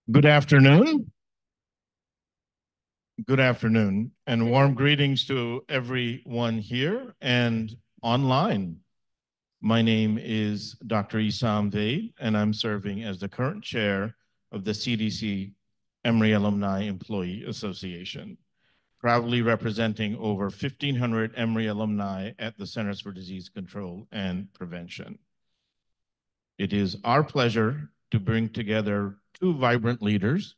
Good afternoon. Good afternoon, and warm greetings to everyone here and online. My name is Dr. Isam Vaid, and I'm serving as the current chair of the CDC Emory Alumni Employee Association, proudly representing over 1,500 Emory alumni at the Centers for Disease Control and Prevention. It is our pleasure to bring together two vibrant leaders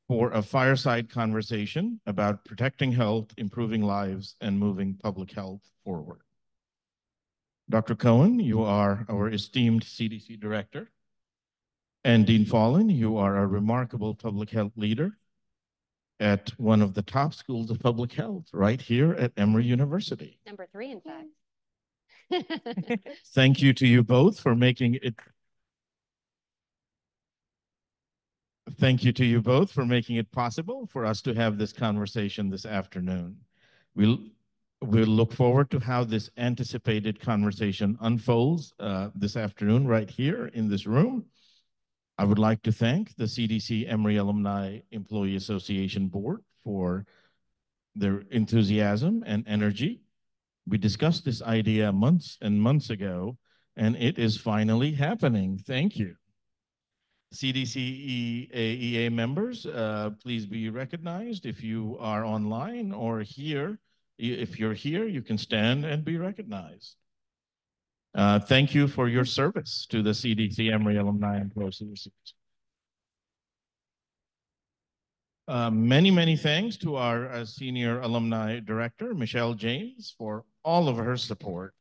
for a fireside conversation about protecting health, improving lives, and moving public health forward. Dr. Cohen, you are our esteemed CDC director. And Dean Fallin, you are a remarkable public health leader at one of the top schools of public health right here at Emory University. Number 3, in fact. Thank you to you both for making it possible for us to have this conversation this afternoon. We'll look forward to how this anticipated conversation unfolds this afternoon right here in this room. I would like to thank the CDC Emory Alumni Employee Association Board for their enthusiasm and energy. We discussed this idea months and months ago, and it is finally happening. Thank you. CDC EA members, please be recognized. If you are online or here, if you're here, you can stand and be recognized. Thank you for your service to the CDC Emory Alumni Employee Association. Many thanks to our senior alumni director, Michelle James, for all of her support.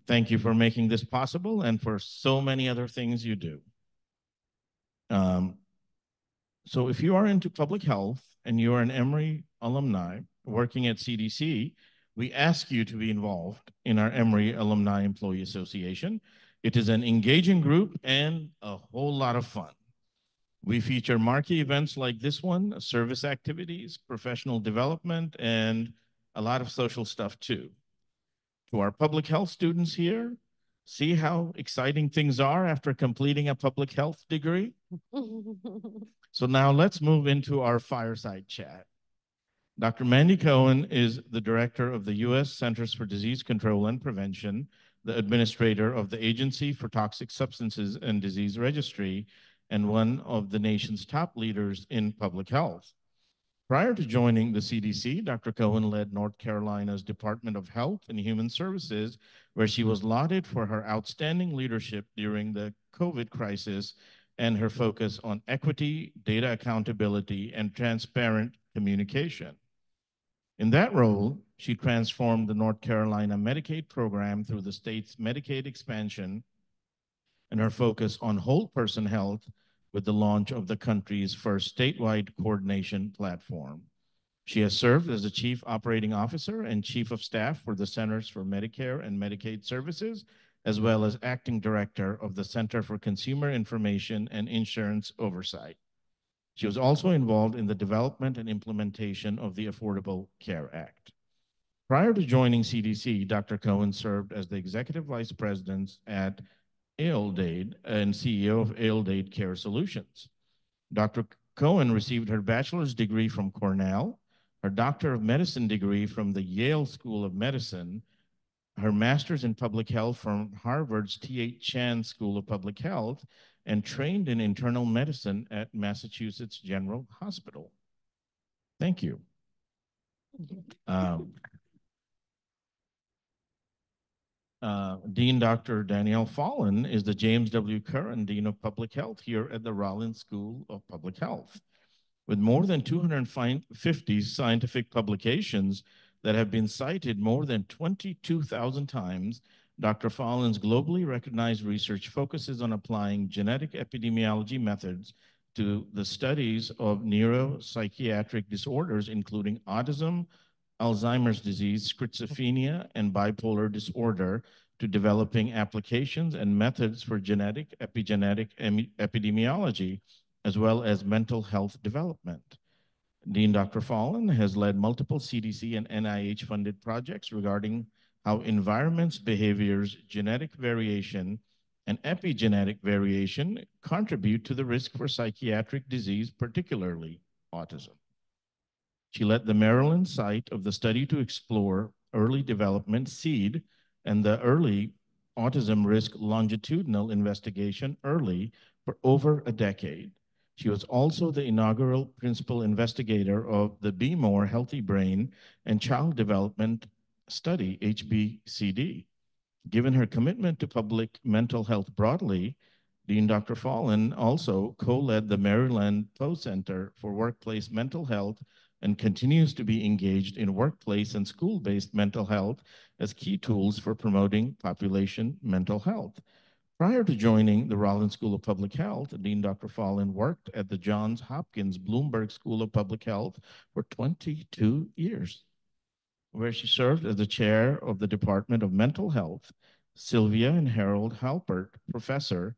Thank you for making this possible and for so many other things you do. So if you are into public health and you are an Emory alumni working at CDC, we ask you to be involved in our Emory Alumni Employee Association. It is an engaging group and a whole lot of fun. We feature marquee events like this one, service activities, professional development, and a lot of social stuff too. To our public health students here, see how exciting things are after completing a public health degree? So now let's move into our fireside chat. Dr. Mandy Cohen is the director of the U.S. Centers for Disease Control and Prevention, the administrator of the Agency for Toxic Substances and Disease Registry, and one of the nation's top leaders in public health. Prior to joining the CDC, Dr. Cohen led North Carolina's Department of Health and Human Services, where she was lauded for her outstanding leadership during the COVID crisis and her focus on equity, data accountability, and transparent communication. In that role, she transformed the North Carolina Medicaid program through the state's Medicaid expansion and her focus on whole person health with the launch of the country's first statewide coordination platform. She has served as the Chief Operating Officer and Chief of Staff for the Centers for Medicare and Medicaid Services, as well as Acting Director of the Center for Consumer Information and Insurance Oversight. She was also involved in the development and implementation of the Affordable Care Act. Prior to joining CDC, Dr. Cohen served as the Executive Vice President at Aildade and CEO of Aildade Care Solutions. Dr. Cohen received her bachelor's degree from Cornell, her Doctor of Medicine degree from the Yale School of Medicine, her master's in public health from Harvard's T.H. Chan School of Public Health, and trained in internal medicine at Massachusetts General Hospital. Thank you. Dean Dr. Daniele Fallin is the James W. Curran Dean of Public Health here at the Rollins School of Public Health. With more than 250 scientific publications that have been cited more than 22,000 times, Dr. Fallin's globally recognized research focuses on applying genetic epidemiology methods to the studies of neuropsychiatric disorders, including autism, Alzheimer's disease, schizophrenia, and bipolar disorder, to developing applications and methods for genetic, epigenetic epidemiology, as well as mental health development. Dean Dr. Fallin has led multiple CDC and NIH-funded projects regarding how environments, behaviors, genetic variation, and epigenetic variation contribute to the risk for psychiatric disease, particularly autism. She led the Maryland site of the study to explore early development SEED and the early autism risk longitudinal investigation early for over a decade. She was also the inaugural principal investigator of the Be More Healthy Brain and Child Development Study, HBCD. Given her commitment to public mental health broadly, Dean Dr. Fallin also co-led the Maryland Poe Center for Workplace Mental Health and continues to be engaged in workplace and school-based mental health as key tools for promoting population mental health. Prior to joining the Rollins School of Public Health, Dean Dr. Fallin worked at the Johns Hopkins Bloomberg School of Public Health for 22 years, where she served as the chair of the Department of Mental Health. Sylvia and Harold Halpert Professor,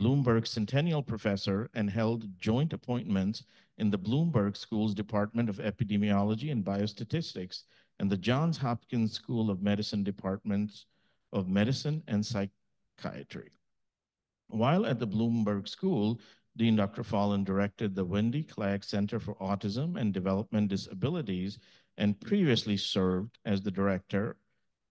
Bloomberg Centennial Professor, and held joint appointments in the Bloomberg School's Department of Epidemiology and Biostatistics and the Johns Hopkins School of Medicine Departments of Medicine and Psychiatry. While at the Bloomberg School, Dean Dr. Fallin directed the Wendy Clagg Center for Autism and Development Disabilities and previously served as the director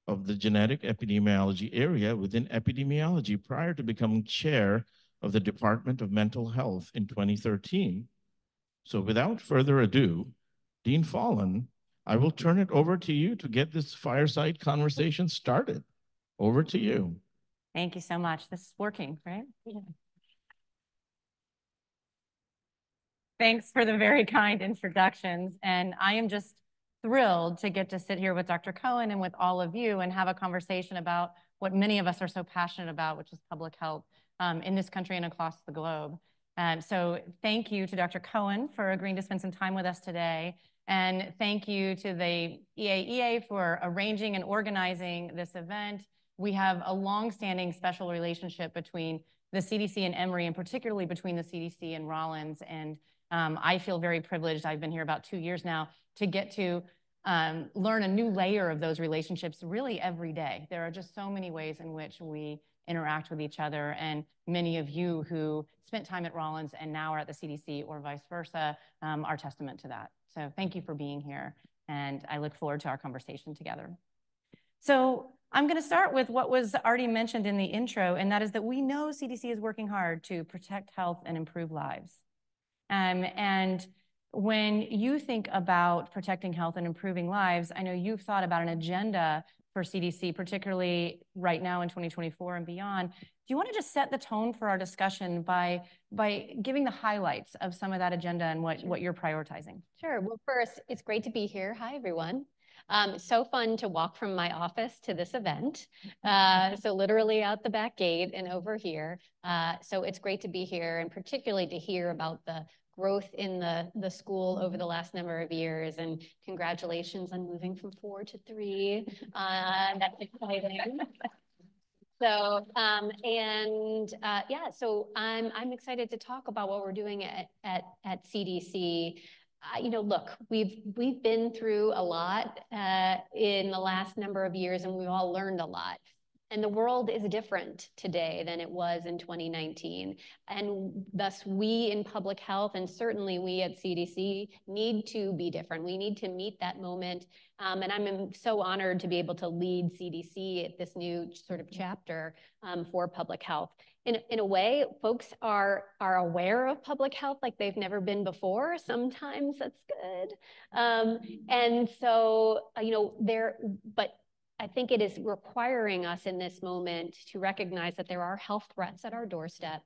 of the genetic epidemiology area within epidemiology prior to becoming chair of the Department of Mental Health in 2013. So without further ado, Dean Fallin, I will turn it over to you to get this fireside conversation started. Over to you. Thank you so much. This is working, right? Yeah. Thanks for the very kind introductions. And I am just thrilled to get to sit here with Dr. Cohen and with all of you and have a conversation about what many of us are so passionate about, which is public health in this country and across the globe. So thank you to Dr. Cohen for agreeing to spend some time with us today. And thank you to the EAEA for arranging and organizing this event. We have a long-standing special relationship between the CDC and Emory, and particularly between the CDC and Rollins. And I feel very privileged. I've been here about 2 years now to get to learn a new layer of those relationships really every day. There are just so many ways in which we interact with each other, and many of you who spent time at Rollins and now are at the CDC or vice versa are testament to that. So thank you for being here, and I look forward to our conversation together. So I'm going to start with what was already mentioned in the intro, and that is that we know CDC is working hard to protect health and improve lives. And when you think about protecting health and improving lives, I know you've thought about an agenda for CDC, particularly right now in 2024 and beyond. Do you want to just set the tone for our discussion by giving the highlights of some of that agenda and what you're prioritizing? Sure. Well, first, it's great to be here. Hi, everyone. So fun to walk from my office to this event. So literally out the back gate and over here. So it's great to be here, and particularly to hear about the growth in the school over the last number of years. And congratulations on moving from 4 to 3. That's exciting. So, yeah, so I'm excited to talk about what we're doing at CDC. You know, look, we've been through a lot in the last number of years, and we've all learned a lot. And the world is different today than it was in 2019. And thus we in public health, and certainly we at CDC, need to be different. We need to meet that moment. And I'm so honored to be able to lead CDC at this new sort of chapter for public health. In a way, folks are aware of public health like they've never been before. Sometimes that's good. And so, you know, but I think it is requiring us in this moment to recognize that there are health threats at our doorstep.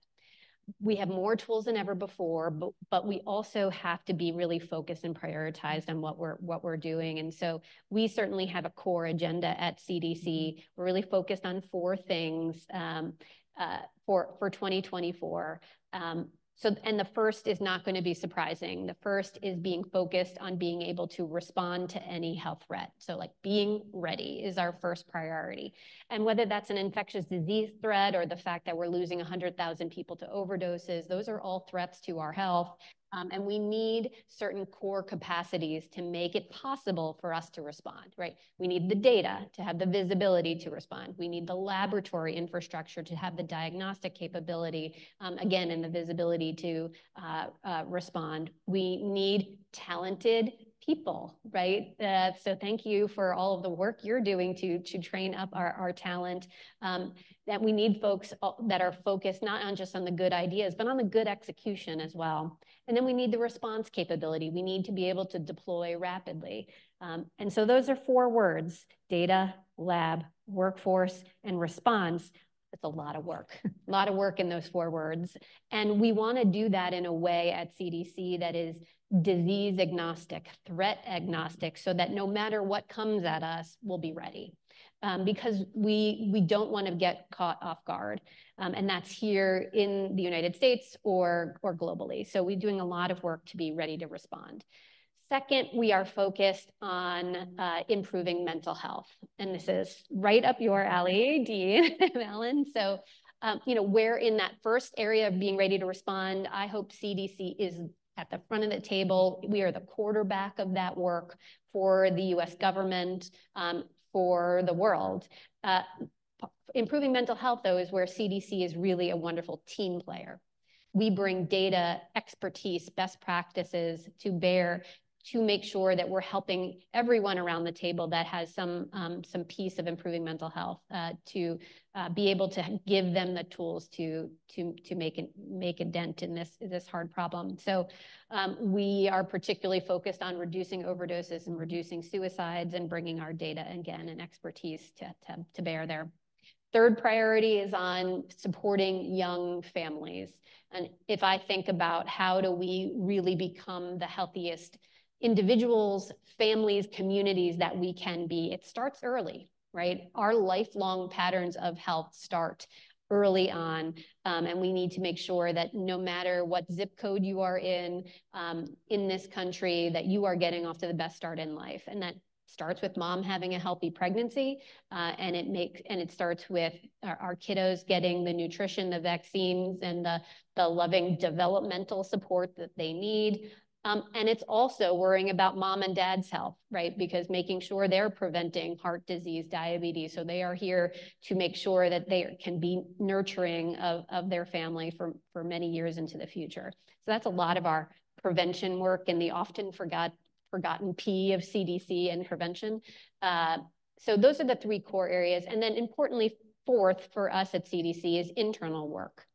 We have more tools than ever before, but we also have to be really focused and prioritized on what we're doing. And so we certainly have a core agenda at CDC. We're really focused on 4 things for 2024. And the first is not going to be surprising. The first is being focused on being able to respond to any health threat. So like being ready is our first priority. And whether that's an infectious disease threat or the fact that we're losing 100,000 people to overdoses, those are all threats to our health. And we need certain core capacities to make it possible for us to respond, right? We need the data to have the visibility to respond. We need the laboratory infrastructure to have the diagnostic capability, again, and the visibility to respond. We need talented people, right? So thank you for all of the work you're doing to train up our talent. That we need folks that are focused not on just on the good ideas, but on the good execution as well. And then we need the response capability. We need to be able to deploy rapidly. And so those are 4 words: data, lab, workforce, and response. It's a lot of work, a lot of work in those 4 words. And we want to do that in a way at CDC that is disease agnostic, threat agnostic, so that no matter what comes at us, we'll be ready. Because we don't want to get caught off guard. And that's here in the United States or globally. So we're doing a lot of work to be ready to respond. Second, we are focused on improving mental health. And this is right up your alley, Dean, Ellen. So, we're in that first area of being ready to respond. I hope CDC is at the front of the table. We are the quarterback of that work for the US government, for the world. Improving mental health, though, is where CDC is really a wonderful team player. We bring data, expertise, best practices to bear to make sure that we're helping everyone around the table that has some piece of improving mental health to be able to give them the tools to make a dent in this hard problem. So we are particularly focused on reducing overdoses and reducing suicides and bringing our data again and expertise to bear there. Third priority is on supporting young families. And if I think about how do we really become the healthiest individuals, families, communities that we can be, it starts early, right? Our lifelong patterns of health start early on, and we need to make sure that no matter what zip code you are in this country, that you are getting off to the best start in life. And that starts with mom having a healthy pregnancy, and it starts with our kiddos getting the nutrition, the vaccines, and the loving developmental support that they need. And it's also worrying about mom and dad's health, right? Because making sure they're preventing heart disease, diabetes. So they are here to make sure that they can be nurturing of their family for many years into the future. So that's a lot of our prevention work and the often forgotten P of CDC and prevention. So those are the 3 core areas. And then importantly, fourth for us at CDC is internal work.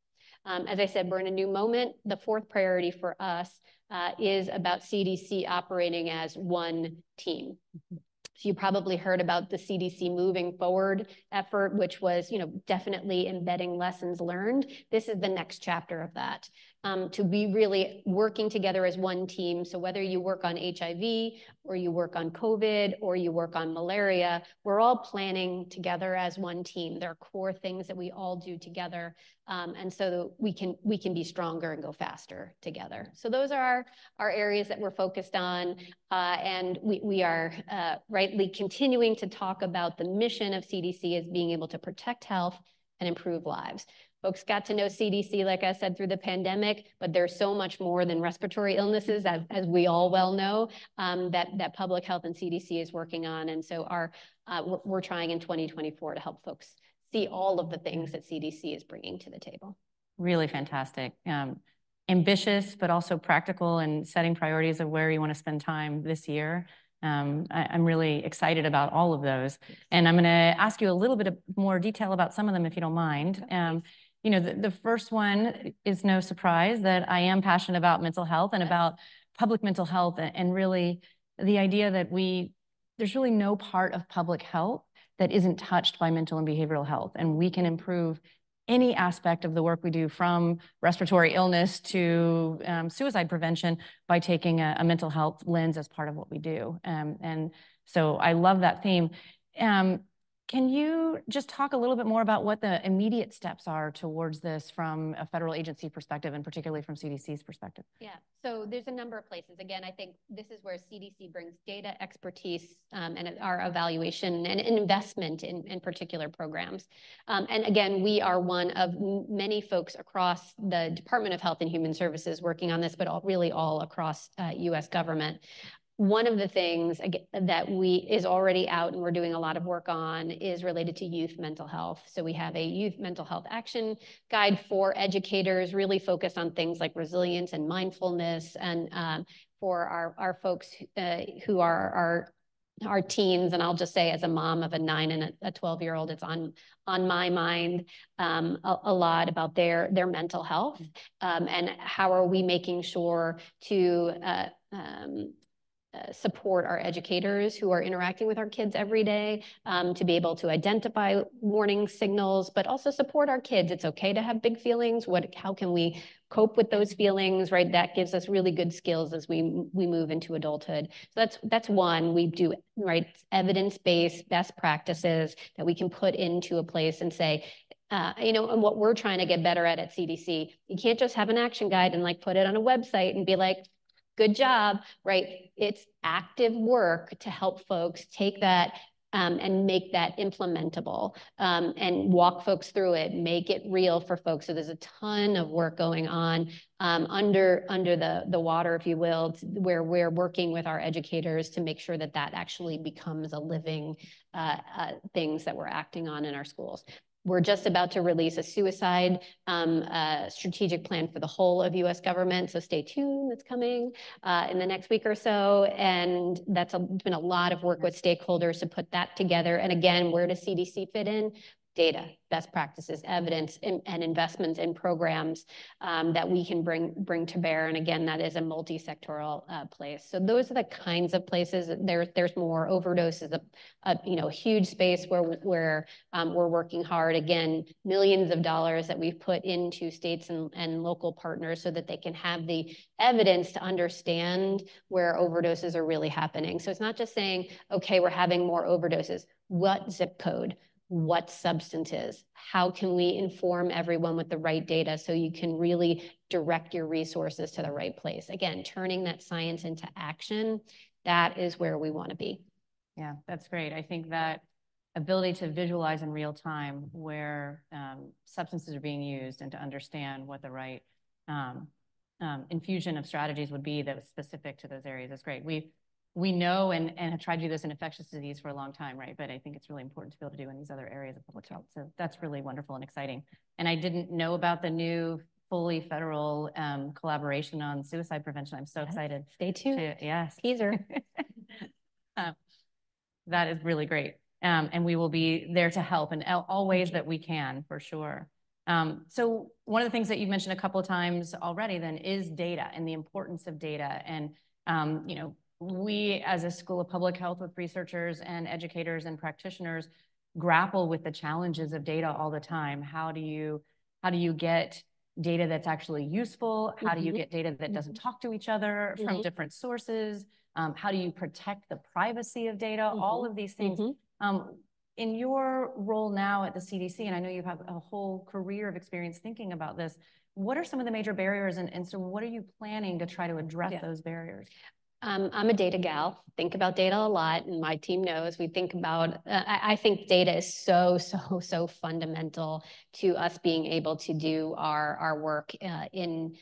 As I said, we're in a new moment. The 4th priority for us is about CDC operating as one team. So you probably heard about the CDC Moving Forward effort, which was, definitely embedding lessons learned. This is the next chapter of that, to be really working together as one team. So whether you work on HIV or you work on COVID or you work on malaria, we're all planning together as one team. There are core things that we all do together. And so we can be stronger and go faster together. So those are our areas that we're focused on. And we are rightly continuing to talk about the mission of CDC as being able to protect health and improve lives. Folks got to know CDC, like I said, through the pandemic, but there's so much more than respiratory illnesses, as we all well know, that public health and CDC is working on. And so we're trying in 2024 to help folks see all of the things that CDC is bringing to the table. Really fantastic. Ambitious, but also practical and setting priorities of where you want to spend time this year. I'm really excited about all of those. And I'm going to ask you a little bit more detail about some of them, if you don't mind. The first one is no surprise that I am passionate about mental health and about public mental health, and really the idea that there's really no part of public health that isn't touched by mental and behavioral health. And we can improve any aspect of the work we do, from respiratory illness to suicide prevention, by taking a mental health lens as part of what we do. And so I love that theme. Can you just talk a little bit more about what the immediate steps are towards this from a federal agency perspective, and particularly from CDC's perspective? Yeah, so there's a number of places. Again, I think this is where CDC brings data expertise and our evaluation and investment in particular programs. And again, we are one of many folks across the Department of Health and Human Services working on this, but really all across US government. One of the things that is already out and we're doing a lot of work on is related to youth mental health. So we have a youth mental health action guide for educators, really focused on things like resilience and mindfulness, and for our folks who are our teens. And I'll just say, as a mom of a 9 and a 12-year-old, it's on my mind a lot about their mental health, and how are we making sure to support our educators who are interacting with our kids every day, to be able to identify warning signals, but also support our kids. It's okay to have big feelings. How can we cope with those feelings, right? That gives us really good skills as we move into adulthood. So that's one. We do, right, evidence-based best practices that we can put into a place and say, and what we're trying to get better at CDC, you can't just have an action guide and like put it on a website and be like, good job, right? It's active work to help folks take that and make that implementable, and walk folks through it, make it real for folks. So there's a ton of work going on under the water, if you will, where we're working with our educators to make sure that actually becomes a living things that we're acting on in our schools. We're just about to release a suicide strategic plan for the whole of US government. So stay tuned, it's coming in the next week or so. And that's been a lot of work with stakeholders to put that together. And again, where does CDC fit in? Data, best practices, evidence, and investments in programs that we can bring to bear. And again, that is a multi-sectoral place. So those are the kinds of places. There's more. Overdose is a huge space where we're working hard. Again, millions of dollars that we've put into states and local partners so that they can have the evidence to understand where overdoses are really happening. So it's not just saying, okay, we're having more overdoses. What zip code? What substances? How can we inform everyone with the right data so you can really direct your resources to the right place? Again, turning that science into action, that is where we want to be. Yeah, that's great. I think that ability to visualize in real time where substances are being used and to understand what the right infusion of strategies would be that was specific to those areas is great. We know and have tried to do this in infectious disease for a long time, right? But I think it's really important to be able to do in these other areas of public health. So that's really wonderful and exciting. And I didn't know about the new fully federal collaboration on suicide prevention. I'm so excited. Stay tuned. Yes. Teaser. That is really great. And we will be there to help in all ways that we can, for sure. So one of the things that you've mentioned a couple of times already then is data and the importance of data. And, we as a School of Public Health with researchers and educators and practitioners grapple with the challenges of data all the time. How do you get data that's actually useful? How do you get data that doesn't talk to each other from different sources? How do you protect the privacy of data? All of these things. In your role now at the CDC, and I know you have a whole career of experience thinking about this, what are some of the major barriers? And so what are you planning to try to address those barriers? I'm a data gal, think about data a lot, and my team knows we think about, I think data is so fundamental to us being able to do our work in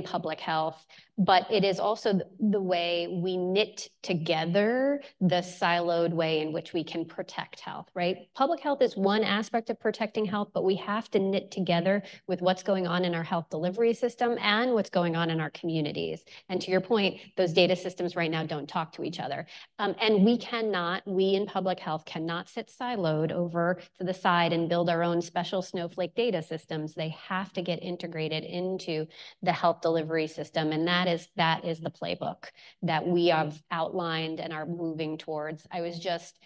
public health, but it is also the way we knit together the siloed way in which we can protect health, right? Public health is one aspect of protecting health, but we have to knit together with what's going on in our health delivery system and what's going on in our communities. And to your point, those data systems right now don't talk to each other. And we in public health cannot sit siloed over to the side and build our own special snowflake data systems. They have to get integrated into the health delivery system. And that is the playbook that we have outlined and are moving towards. I was just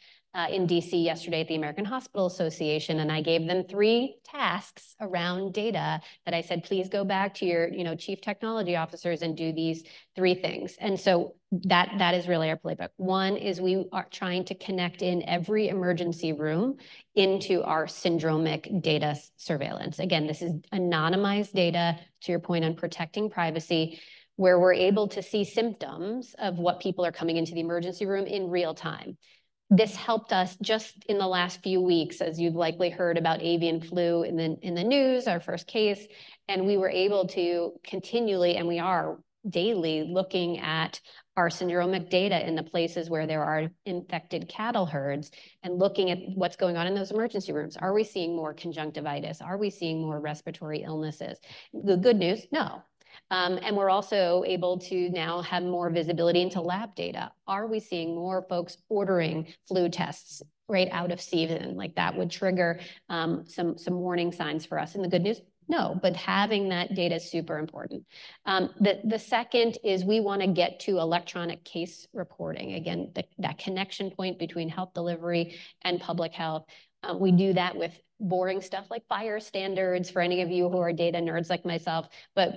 in DC yesterday at the American Hospital Association, and I gave them 3 tasks around data that I said, please go back to your, chief technology officers and do these 3 things. And so that is really our playbook. One is we are trying to connect in every emergency room into our syndromic data surveillance. Again, this is anonymized data, to your point on protecting privacy, where we're able to see symptoms of what people are coming into the emergency room in real time. This helped us just in the last few weeks, as you've likely heard about avian flu in the news, our first case, and we were able to continually, and we are daily, looking at our syndromic data in the places where there are infected cattle herds and looking at what's going on in those emergency rooms. Are we seeing more conjunctivitis? Are we seeing more respiratory illnesses? The good news, no. And we're also able to now have more visibility into lab data. Are we seeing more folks ordering flu tests right out of season? Like that would trigger some warning signs for us. And the good news, no, but having that data is super important. The second is we want to get to electronic case reporting. Again, that connection point between health delivery and public health. We do that with boring stuff like fire standards for any of you who are data nerds like myself, but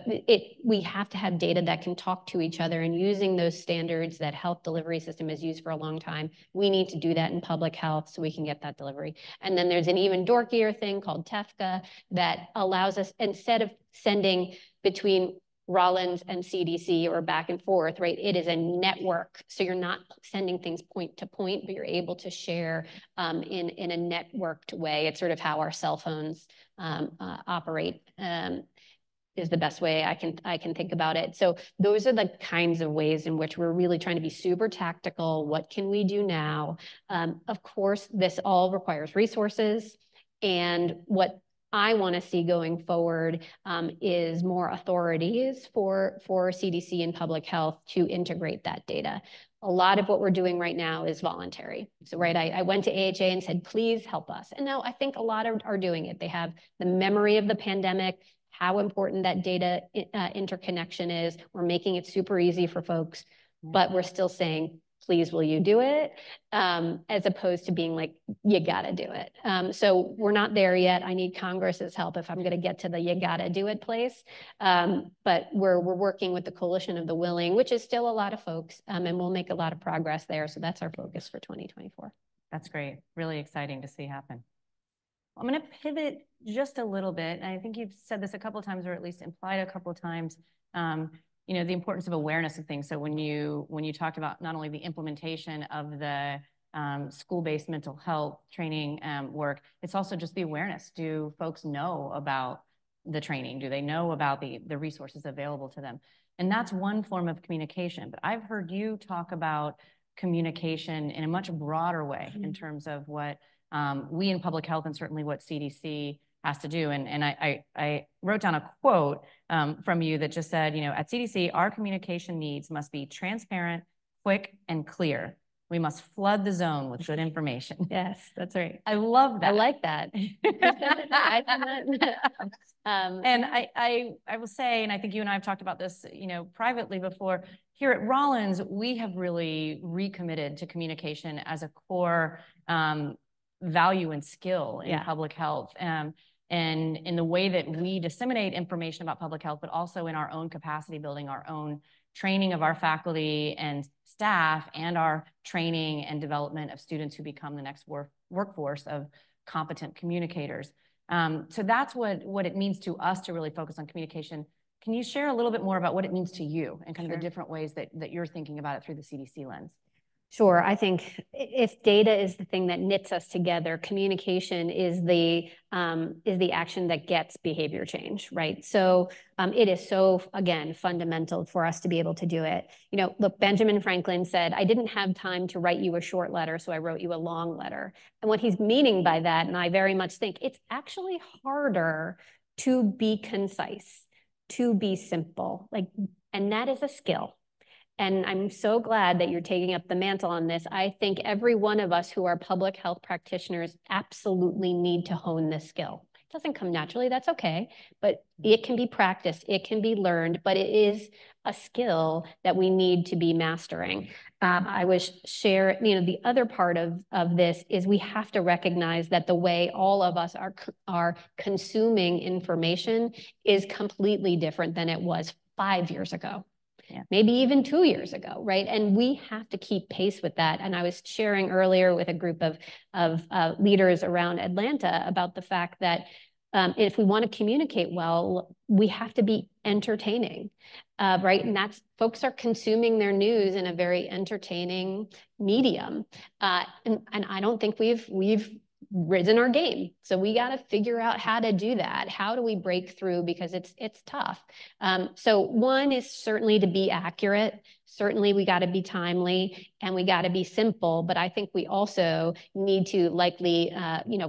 we have to have data that can talk to each other, and using those standards that health delivery system has used for a long time, we need to do that in public health so we can get that delivery. And then there's an even dorkier thing called TEFCA that allows us, instead of sending between Rollins and CDC or back and forth, right? It is a network. So you're not sending things point to point, but you're able to share in a networked way. It's sort of how our cell phones operate, is the best way I can think about it. So those are the kinds of ways in which we're really trying to be super tactical. What can we do now? Of course, this all requires resources, and what I want to see going forward is more authorities for CDC and public health to integrate that data. A lot of what we're doing right now is voluntary. So, right, I went to AHA and said, please help us. And now I think a lot are doing it. They have the memory of the pandemic, how important that data interconnection is. We're making it super easy for folks, but we're still saying, please, will you do it? As opposed to being like, you gotta do it. So we're not there yet. I need Congress's help if I'm gonna get to the you gotta do it place. But we're working with the Coalition of the Willing, which is still a lot of folks, and we'll make a lot of progress there. So that's our focus for 2024. That's great. Really exciting to see happen. I'm gonna pivot just a little bit. And I think you've said this a couple of times, or at least implied a couple of times, the importance of awareness of things. So when you talked about not only the implementation of the school-based mental health training work, it's also just the awareness. Do folks know about the training? Do they know about the resources available to them? And that's one form of communication. But I've heard you talk about communication in a much broader way in terms of what we in public health, and certainly what CDC has to do. And I wrote down a quote from you that just said, at CDC, our communication needs must be transparent, quick, and clear. We must flood the zone with good information. Yes, that's right. I love that. I like that. And I will say, and I think you and I have talked about this, privately before, here at Rollins, we have really recommitted to communication as a core value and skill in public health. And in the way that we disseminate information about public health, but also in our own capacity building, our own training of our faculty and staff, and our training and development of students who become the next workforce of competent communicators. So that's what it means to us to really focus on communication. Can you share a little bit more about what it means to you and kind of the different ways that you're thinking about it through the CDC lens? Sure. I think if data is the thing that knits us together, communication is the action that gets behavior change, right? So it is so, again, fundamental for us to be able to do it. Look, Benjamin Franklin said, I didn't have time to write you a short letter, so I wrote you a long letter. And what he's meaning by that, and I very much think, it's actually harder to be concise, to be simple, and that is a skill. And I'm so glad that you're taking up the mantle on this. I think every one of us who are public health practitioners absolutely need to hone this skill. It doesn't come naturally, that's okay, but it can be practiced, it can be learned, but it is a skill that we need to be mastering. I was share, the other part of this is we have to recognize that the way all of us are consuming information is completely different than it was 5 years ago. Yeah. Maybe even 2 years ago, right? And we have to keep pace with that. And I was sharing earlier with a group of leaders around Atlanta about the fact that if we want to communicate well, we have to be entertaining, right? And that's, folks are consuming their news in a very entertaining medium. And I don't think we've risen our game. So we got to figure out how to do that. How do we break through? Because it's tough. So one is certainly to be accurate. Certainly we got to be timely and we got to be simple, but I think we also need to likely,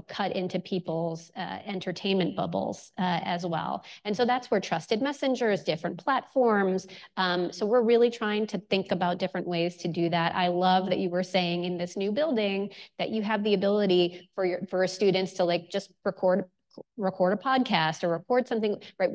cut into people's entertainment bubbles as well. And so that's where trusted messengers, different platforms. So we're really trying to think about different ways to do that. I love that you were saying in this new building that you have the ability for students to like just record a podcast or record something, right?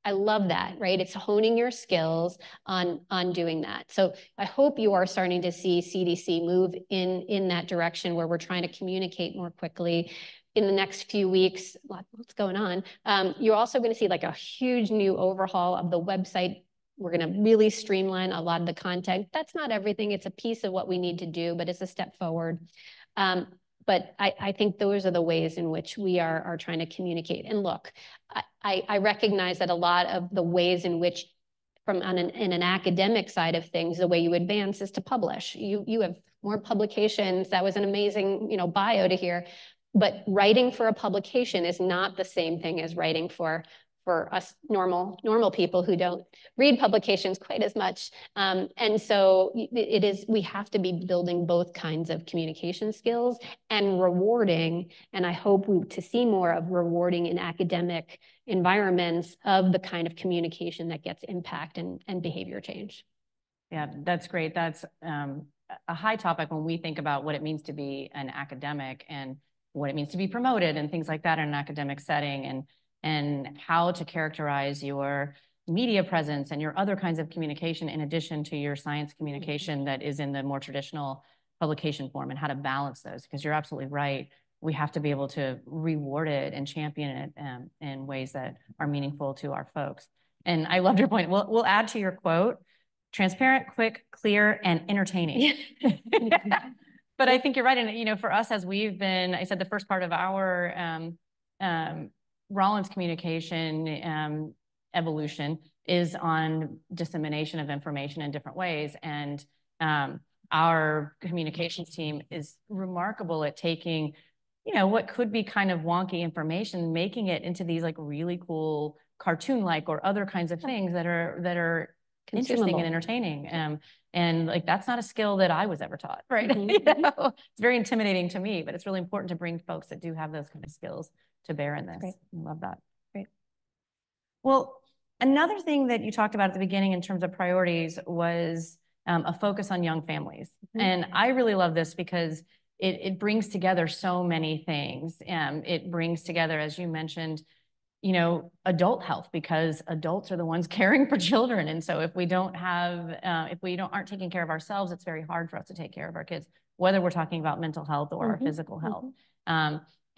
I love that, right? It's honing your skills on doing that. So I hope you are starting to see CDC move in that direction where we're trying to communicate more quickly. In the next few weeks, what's going on? You're also going to see like a huge new overhaul of the website. We're going to really streamline a lot of the content. That's not everything. It's a piece of what we need to do, but it's a step forward. But I think those are the ways in which we are trying to communicate. And look, I recognize that a lot of the ways in which, in an academic side of things, the way you advance is to publish. You have more publications. That was an amazing, bio to hear. But writing for a publication is not the same thing as writing for us normal people who don't read publications quite as much. And so we have to be building both kinds of communication skills and rewarding, and I hope to see more of rewarding in academic environments of the kind of communication that gets impact and behavior change. Yeah, that's great. That's a high topic when we think about what it means to be an academic and what it means to be promoted and things like that in an academic setting, and how to characterize your media presence and your other kinds of communication in addition to your science communication that is in the more traditional publication form, and how to balance those. Because you're absolutely right. We have to be able to reward it and champion it in ways that are meaningful to our folks. And I loved your point. We'll add to your quote, transparent, quick, clear, and entertaining. But I think you're right. And, for us, as we've been, I said the first part of our Rollins communication evolution is on dissemination of information in different ways. And our communications team is remarkable at taking, what could be kind of wonky information, making it into these like really cool cartoon-like or other kinds of things that are interesting and entertaining. And like, that's not a skill that I was ever taught, right? It's very intimidating to me, but it's really important to bring folks that do have those kind of skills to bear in this. Great. I love that. Great. Well, another thing that you talked about at the beginning in terms of priorities was a focus on young families. And I really love this because it brings together so many things. It brings together, as you mentioned, adult health, because adults are the ones caring for children. And so if we aren't taking care of ourselves, it's very hard for us to take care of our kids, whether we're talking about mental health or our physical health.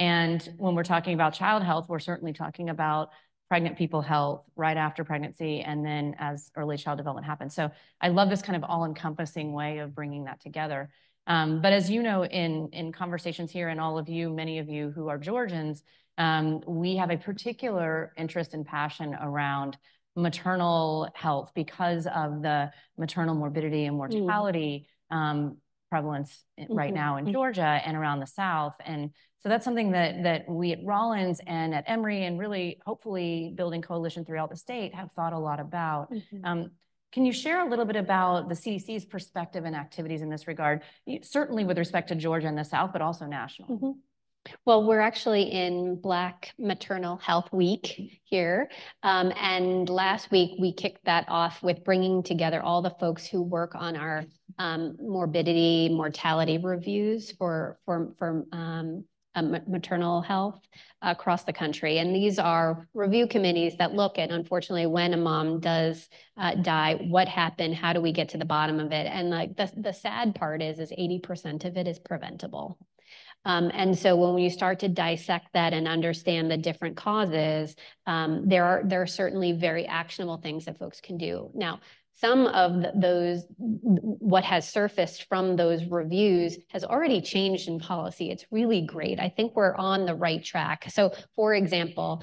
And when we're talking about child health, we're certainly talking about pregnant people health right after pregnancy and then as early child development happens. So I love this kind of all-encompassing way of bringing that together. But as you know, in conversations here, and all of you, many of you who are Georgians, we have a particular interest and passion around maternal health because of the maternal morbidity and mortality prevalence right now in Georgia and around the South. And so that's something that we at Rollins and at Emory, and really hopefully building coalition throughout the state, have thought a lot about. Can you share a little bit about the CDC's perspective and activities in this regard, certainly with respect to Georgia and the South, but also national? Well, we're actually in Black Maternal Health Week here. And last week, we kicked that off with bringing together all the folks who work on our morbidity, mortality reviews for maternal health across the country. And these are review committees that look at, unfortunately, when a mom does die, what happened, how do we get to the bottom of it? And like the sad part is 80% of it is preventable. And so when you start to dissect that and understand the different causes, there are certainly very actionable things that folks can do. Now, some of those, what has surfaced from those reviews has already changed in policy. It's really great. I think we're on the right track. So, for example,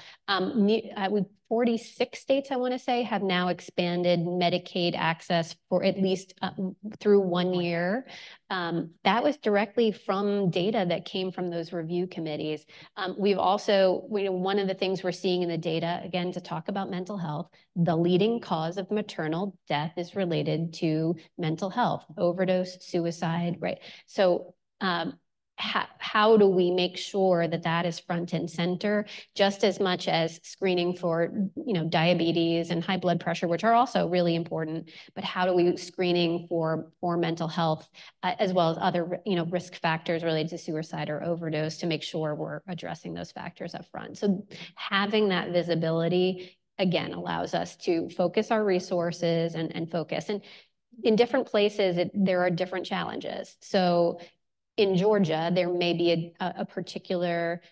46 states, I want to say, have now expanded Medicaid access for at least through 1 year. That was directly from data that came from those review committees. We've also, one of the things we're seeing in the data, again, to talk about mental health, the leading cause of maternal death is related to mental health, overdose, suicide, right? So how do we make sure that that is front and center, just as much as screening for, diabetes and high blood pressure, which are also really important, but how do we screening for mental health, as well as other, risk factors related to suicide or overdose, to make sure we're addressing those factors up front. So having that visibility, again, allows us to focus our resources and focus. And in different places, there are different challenges. So in Georgia, there may be a particular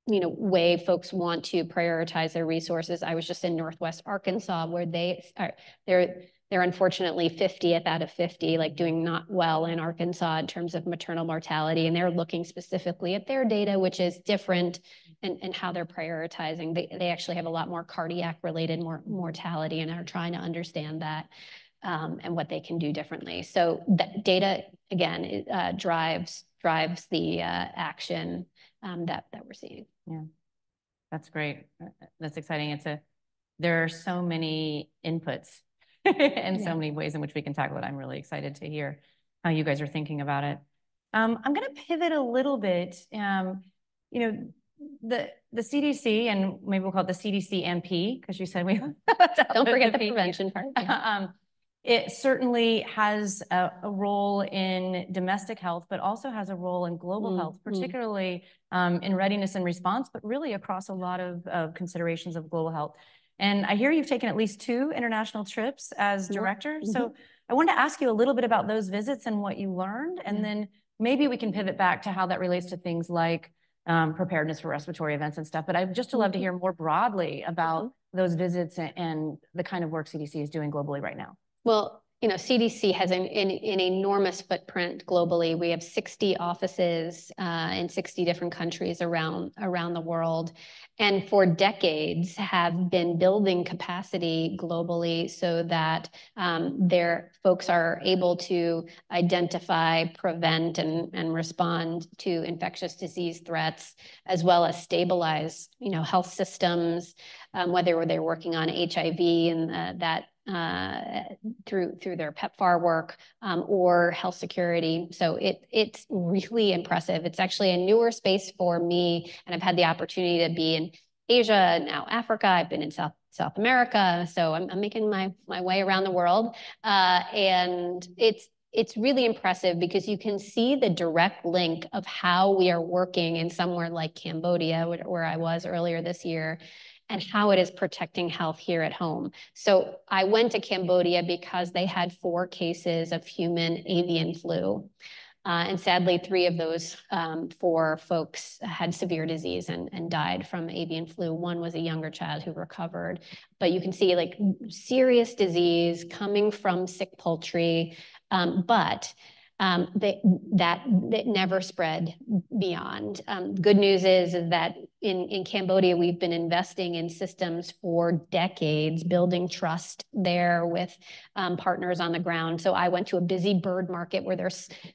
way folks want to prioritize their resources. I was just in Northwest Arkansas, where they're unfortunately 50th out of 50, like doing not well in Arkansas in terms of maternal mortality. And they're looking specifically at their data, which is different, and how they're prioritizing. They actually have a lot more cardiac related mortality, and are trying to understand that. And what they can do differently. So that data, again, drives the action that we're seeing. Yeah, that's great. That's exciting. There are so many inputs and so many ways in which we can tackle it. I'm really excited to hear how you guys are thinking about it. I'm going to pivot a little bit. The CDC, and maybe we'll call it the CDC MP, because you said we don't forget the prevention part. Yeah. It certainly has a role in domestic health, but also has a role in global health, particularly in readiness and response, but really across a lot of considerations of global health. And I hear you've taken at least 2 international trips as director. So I wanted to ask you a little bit about those visits and what you learned, and then maybe we can pivot back to how that relates to things like preparedness for respiratory events and stuff. But I'd just love to hear more broadly about those visits and the kind of work CDC is doing globally right now. Well, CDC has an enormous footprint globally. We have 60 offices in 60 different countries around the world, and for decades have been building capacity globally so that their folks are able to identify, prevent, and respond to infectious disease threats, as well as stabilize, health systems, whether they're working on HIV and that through their PEPFAR work, or health security. So it's really impressive. It's actually a newer space for me, and I've had the opportunity to be in Asia, now Africa. I've been in South America, so I'm making my way around the world, and it's really impressive because you can see the direct link of how we are working in somewhere like Cambodia, where I was earlier this year, and how it is protecting health here at home. So I went to Cambodia because they had 4 cases of human avian flu. And sadly, 3 of those 4 folks had severe disease and died from avian flu. 1 was a younger child who recovered. But you can see like serious disease coming from sick poultry, but that never spread beyond. Good news is that in Cambodia, we've been investing in systems for decades, building trust there with partners on the ground. So I went to a busy bird market where they're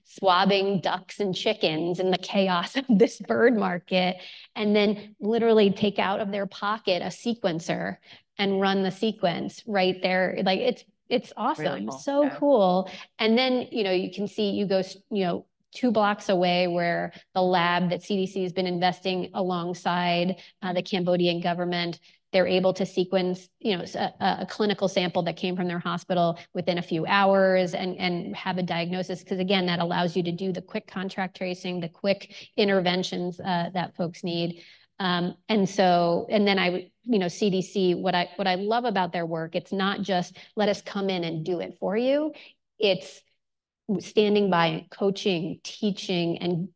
swabbing ducks and chickens in the chaos of this bird market, and then literally take out of their pocket a sequencer and run the sequence right there. Like it's awesome. Really cool. So cool. And then, you can see, you go, 2 blocks away where the lab that CDC has been investing alongside the Cambodian government They're able to sequence, a clinical sample that came from their hospital within a few hours and have a diagnosis. Because again, that allows you to do the quick contact tracing, the quick interventions that folks need. And then CDC, what I love about their work, it's not just let us come in and do it for you. It's standing by, coaching, teaching, and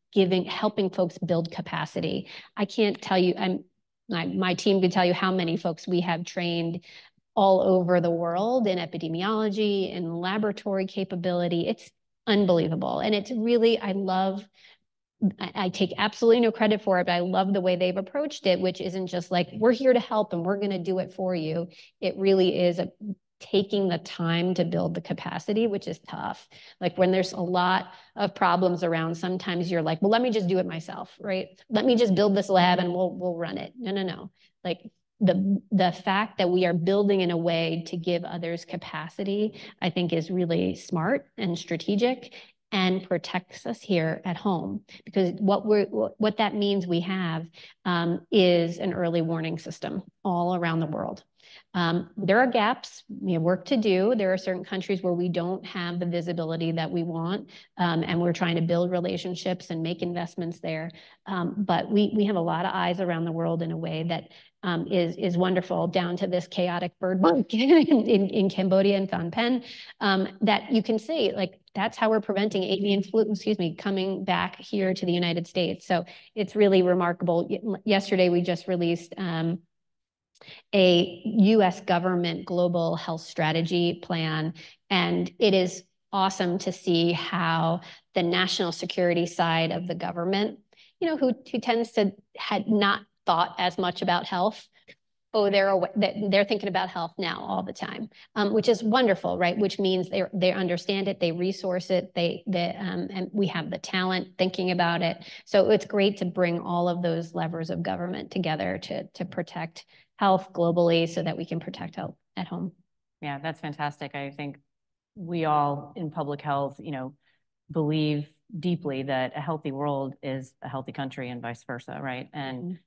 helping folks build capacity. I can't tell you, my team can tell you how many folks we have trained all over the world in epidemiology, in laboratory capability. It's unbelievable. And it's really, I take absolutely no credit for it, but I love the way they've approached it, which isn't just like, we're here to help and we're going to do it for you. It really is taking the time to build the capacity, which is tough. Like when there's a lot of problems around, sometimes you're like, well, let me just do it myself, right? Let me just build this lab and we'll run it. No. Like the fact that we are building in a way to give others capacity, I think is really smart and strategic and protects us here at home. Because what that means we have is an early warning system all around the world. There are gaps, we have work to do. There are certain countries where we don't have the visibility that we want, and we're trying to build relationships and make investments there. But we have a lot of eyes around the world in a way that is wonderful, down to this chaotic bird monk in Cambodia and Phnom Penh, that you can see, like, that's how we're preventing avian flu, coming back here to the United States. So it's really remarkable. Yesterday, we just released a US government global health strategy plan, and it is awesome to see how the national security side of the government, who tends to had not thought as much about health, they're thinking about health now all the time, which is wonderful, right? Which means they understand it, they resource it, and we have the talent thinking about it. So it's great to bring all of those levers of government together to protect health globally so that we can protect health at home. Yeah, that's fantastic. I think we all in public health, believe deeply that a healthy world is a healthy country and vice versa, right? And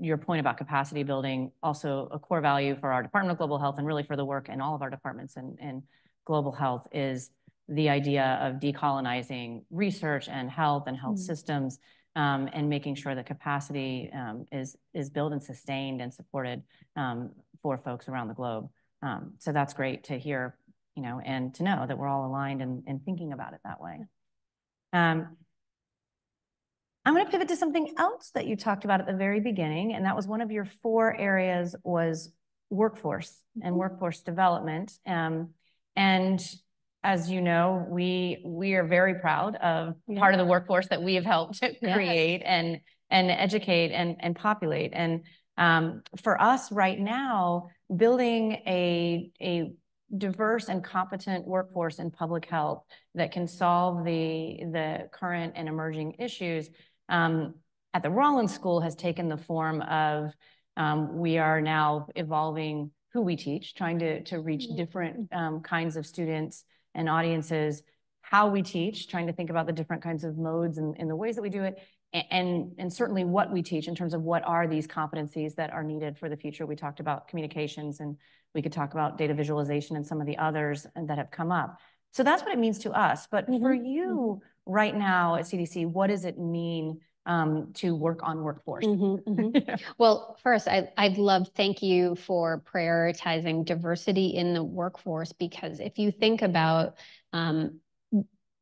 your point about capacity building, also a core value for our Department of Global Health and really for the work in all of our departments in global health, is the idea of decolonizing research and health systems, and making sure that capacity is built and sustained and supported for folks around the globe. So that's great to hear, and to know that we're all aligned and thinking about it that way. I'm going to pivot to something else that you talked about at the very beginning, and that was one of your 4 areas was workforce and workforce development. And as you know, we are very proud of part of the workforce that we have helped to create and educate and populate. And for us right now, building a diverse and competent workforce in public health that can solve the current and emerging issues at the Rollins School has taken the form of we are now evolving who we teach, trying to reach different kinds of students and audiences, how we teach, trying to think about the different kinds of modes and the ways that we do it, and certainly what we teach in terms of what are these competencies that are needed for the future. We talked about communications, and we could talk about data visualization and some of the others that have come up. So that's what it means to us. But for you right now at CDC, what does it mean to work on workforce? Well, first, thank you for prioritizing diversity in the workforce, because if you think about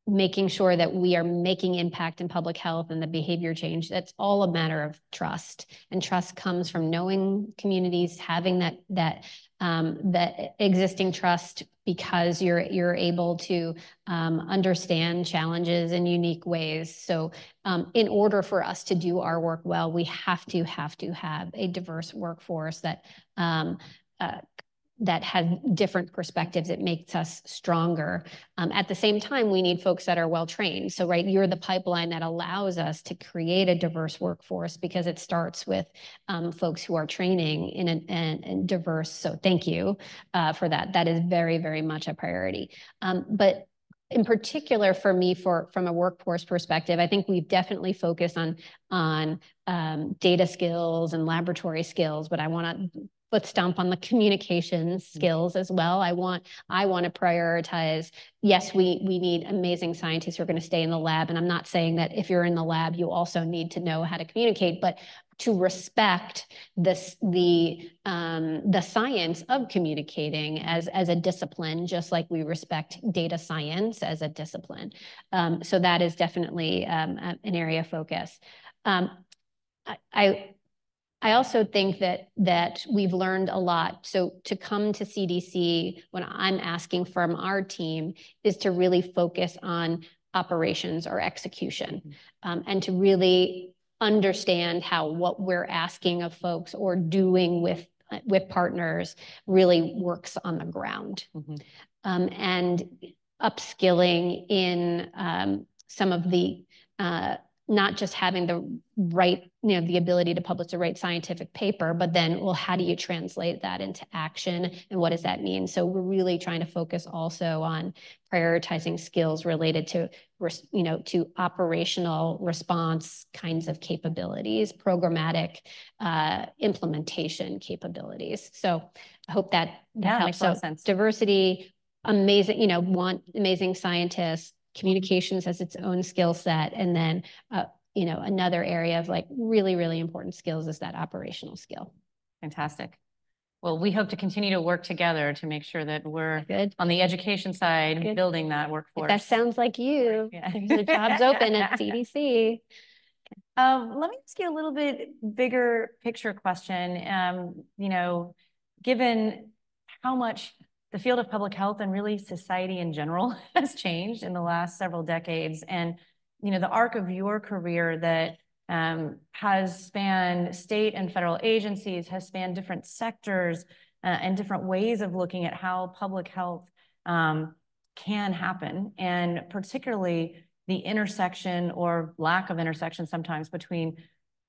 making sure that we are making impact in public health and the behavior change, that's all a matter of trust. And trust comes from knowing communities, having that existing trust, because you're able to understand challenges in unique ways. So in order for us to do our work well, we have to have a diverse workforce that has different perspectives. It makes us stronger. At the same time, we need folks that are well-trained. So, right, you're the pipeline that allows us to create a diverse workforce, because it starts with folks who are training in diverse. So thank you for that. That is very, very much a priority. But in particular for me, from a workforce perspective, I think we've definitely focused on data skills and laboratory skills, but I want to foot stomp on the communication skills as well. I want to prioritize, yes, we need amazing scientists who are going to stay in the lab. And I'm not saying that if you're in the lab, you also need to know how to communicate, but to respect the science of communicating as a discipline, just like we respect data science as a discipline. So that is definitely an area of focus. I also think that we've learned a lot. So to come to CDC, what I'm asking from our team is to really focus on operations or execution, and to really understand how what we're asking of folks or doing with partners really works on the ground. And upskilling in some of the not just having the right, the ability to publish the right scientific paper, but then, well, how do you translate that into action and what does that mean? So we're really trying to focus also on prioritizing skills related to, to operational response kinds of capabilities, programmatic implementation capabilities. So I hope that helps. Makes a lot of sense. Diversity, amazing, want amazing scientists. Communications has its own skill set, and then another area of like really, really important skills is that operational skill. Fantastic. Well, we hope to continue to work together to make sure that we're on the education side, building that workforce. If that sounds like you. Yeah. There's the jobs open at CDC. Let me ask you a little bit bigger picture question. Given how much the field of public health and really society in general has changed in the last several decades, and the arc of your career that has spanned state and federal agencies, has spanned different sectors and different ways of looking at how public health can happen, and particularly the intersection or lack of intersection sometimes between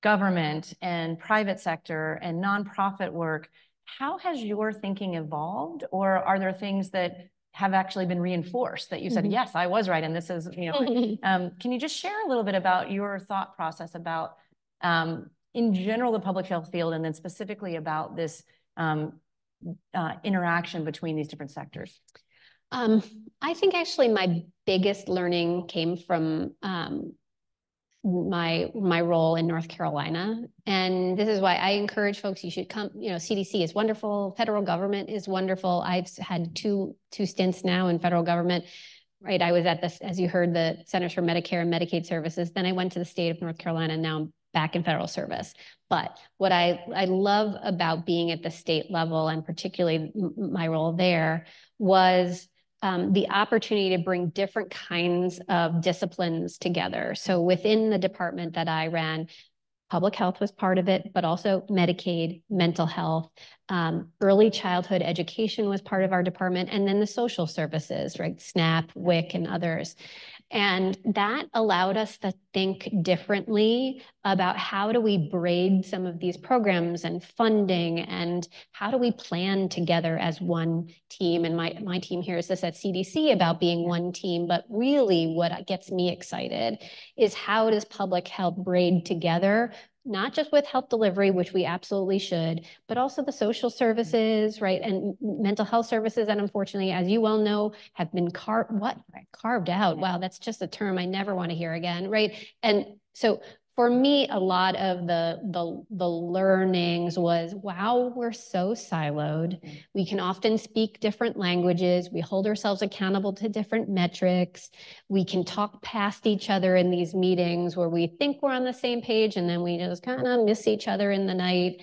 government and private sector and nonprofit work. How has your thinking evolved, or are there things that have actually been reinforced that you said, yes, I was right, and this is, can you just share a little bit about your thought process about, in general, the public health field, and then specifically about this interaction between these different sectors? I think actually my biggest learning came from my role in North Carolina. And this is why I encourage folks, you should come, CDC is wonderful. Federal government is wonderful. I've had two stints now in federal government, right? I was at this, as you heard, the Centers for Medicare and Medicaid Services. Then I went to the state of North Carolina, and now I'm back in federal service. But what I love about being at the state level, and particularly my role there, was the opportunity to bring different kinds of disciplines together. So within the department that I ran, public health was part of it, but also Medicaid, mental health, early childhood education was part of our department, and then the social services, right? SNAP, WIC, and others. And that allowed us to think differently about how do we braid some of these programs and funding, and how do we plan together as one team. And my team here is this at CDC about being one team, but really what gets me excited is how does public health braid together, not just with health delivery, which we absolutely should, but also the social services, right? And mental health services that, unfortunately, as you well know, have been carved out. Wow, that's just a term I never want to hear again, right? And so for me, a lot of the learnings was, wow, we're so siloed. We can often speak different languages. We hold ourselves accountable to different metrics. We can talk past each other in these meetings where we think we're on the same page, and then we just kind of miss each other in the night.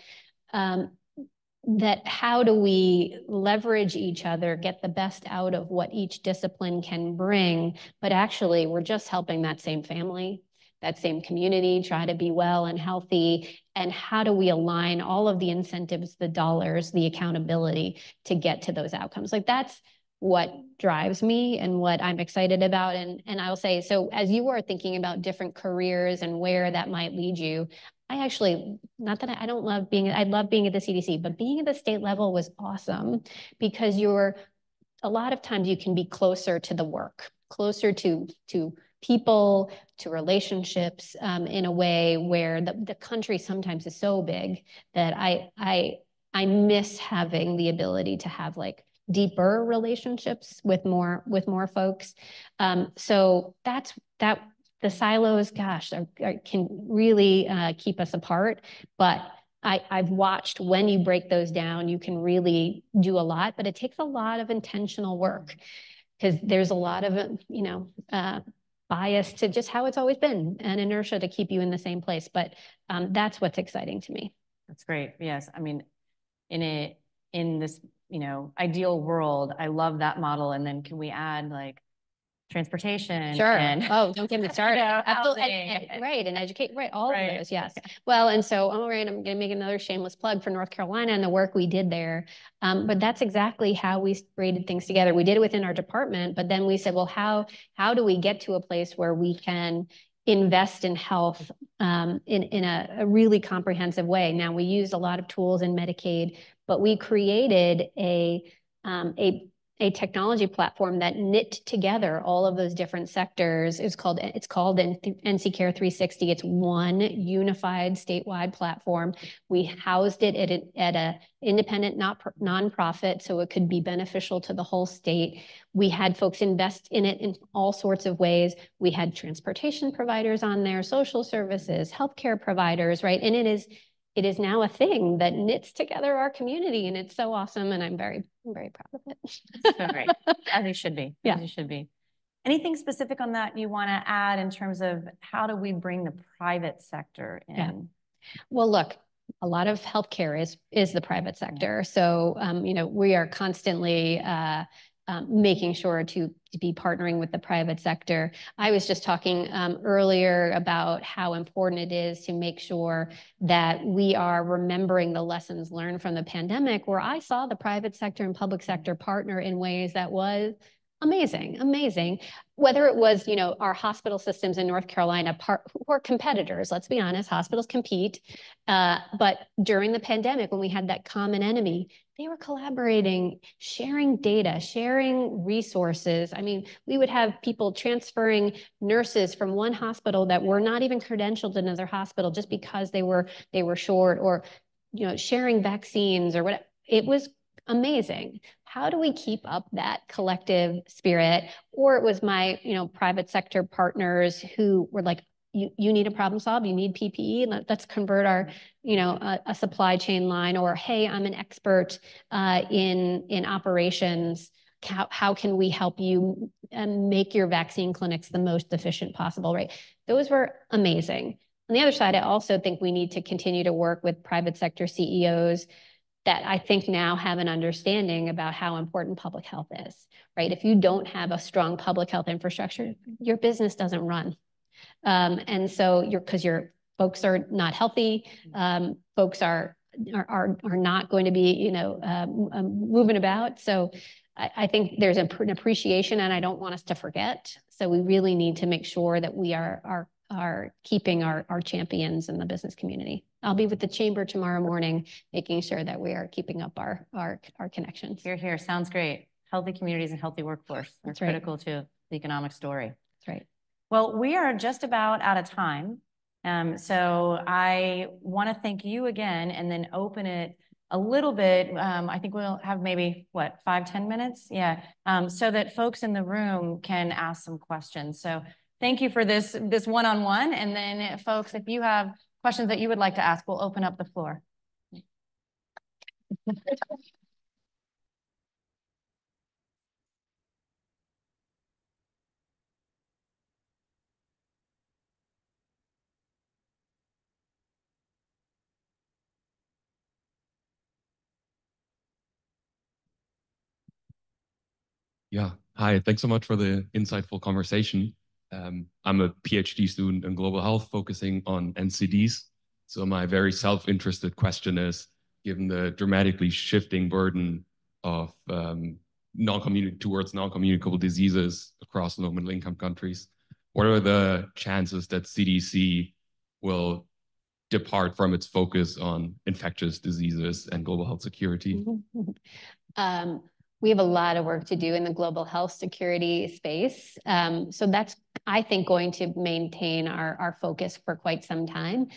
That how do we leverage each other, get the best out of what each discipline can bring, but actually we're just helping that same family, that same community try to be well and healthy. And how do we align all of the incentives, the dollars, the accountability to get to those outcomes? Like, that's what drives me and what I'm excited about. And I'll say, so as you are thinking about different careers and where that might lead you, I actually, not that I don't love being, I love being at the CDC, but being at the state level was awesome because a lot of times you can be closer to the work, closer to people, to relationships, in a way where the country sometimes is so big that I miss having the ability to have like deeper relationships with more folks. So that's that. The silos, gosh, can really keep us apart. But I've watched when you break those down, you can really do a lot. But it takes a lot of intentional work because there's a lot of bias to just how it's always been and inertia to keep you in the same place. But that's what's exciting to me. That's great. Yes, I mean, in this ideal world, I love that model. And then can we add like transportation? Sure. And oh, don't get me started. Absolutely. Right. And educate. Right. All of those. Yes. Well, and so I'm going to make another shameless plug for North Carolina and the work we did there. But that's exactly how we braided things together. We did it within our department, but then we said, well, how do we get to a place where we can invest in health in a really comprehensive way? Now, we used a lot of tools in Medicaid, but we created a technology platform that knit together all of those different sectors. It's called NC Care 360. It's one unified statewide platform. We housed it at a independent nonprofit so it could be beneficial to the whole state. We had folks invest in it in all sorts of ways. We had transportation providers on there, social services, healthcare providers, right? And it is now a thing that knits together our community, and it's so awesome, and I'm very proud of it. So great, as you should be. Yeah. As you should be. Anything specific on that you want to add in terms of how do we bring the private sector in? Yeah. Well, look, a lot of healthcare is the private sector, so we are constantly making sure to be partnering with the private sector. I was just talking earlier about how important it is to make sure that we are remembering the lessons learned from the pandemic, where I saw the private sector and public sector partner in ways that was amazing. Whether it was, our hospital systems in North Carolina who are competitors, let's be honest, hospitals compete. But during the pandemic, when we had that common enemy, they were collaborating, sharing data, sharing resources. I mean, we would have people transferring nurses from one hospital that were not even credentialed in another hospital just because they were short, or, sharing vaccines or what. It was amazing. How do we keep up that collective spirit? Or it was my, private sector partners who were like, you need a problem solved, you need PPE, let's convert our, a supply chain line, or, hey, I'm an expert in operations. How can we help you make your vaccine clinics the most efficient possible, right? Those were amazing. On the other side, I also think we need to continue to work with private sector CEOs that I think now have an understanding about how important public health is, right? If you don't have a strong public health infrastructure, your business doesn't run. And so because your folks are not healthy, folks are not going to be, moving about. So I think there's an appreciation, and I don't want us to forget. So we really need to make sure that we are keeping our champions in the business community. I'll be with the chamber tomorrow morning, making sure that we are keeping up our connections. Here. Sounds great. Healthy communities and healthy workforce are critical to the economic story. That's right. Well, we are just about out of time. So I want to thank you again, and then open it a little bit. I think we'll have maybe, 5-10 minutes? Yeah. So that folks in the room can ask some questions. So thank you for this one-on-one. And then folks, if you have questions that you would like to ask, we'll open up the floor. Yeah, hi, thanks so much for the insightful conversation. I'm a PhD student in global health focusing on NCDs. So my very self-interested question is, given the dramatically shifting burden of non-communicable diseases across low middle income countries, what are the chances that CDC will depart from its focus on infectious diseases and global health security? we have a lot of work to do in the global health security space. So that's, I think, going to maintain our focus for quite some time.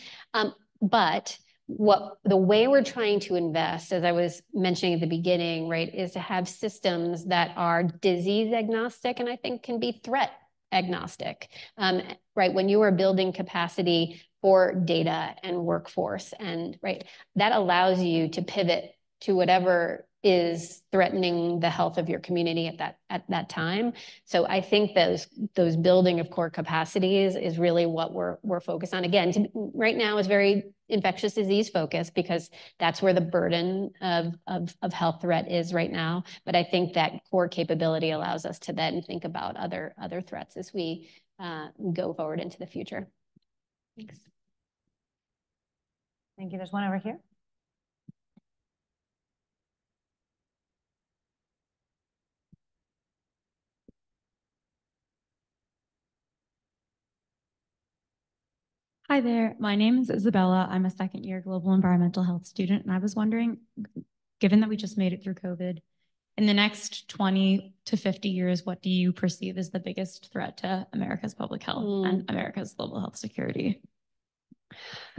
But the way we're trying to invest, as I was mentioning at the beginning, right, is to have systems that are disease agnostic and I think can be threat agnostic, right? When you are building capacity for data and workforce, and right, that allows you to pivot to whatever is threatening the health of your community at that time. So I think those building of core capacities is really what we're focused on. Again, right now is very infectious disease focused because that's where the burden of health threat is right now. But I think that core capability allows us to then think about other threats as we go forward into the future. Thanks. Thank you. There's one over here. Hi there, my name is Isabella. I'm a second-year global environmental health student, and I was wondering, given that we just made it through COVID, in the next 20 to 50 years, what do you perceive as the biggest threat to America's public health and America's global health security?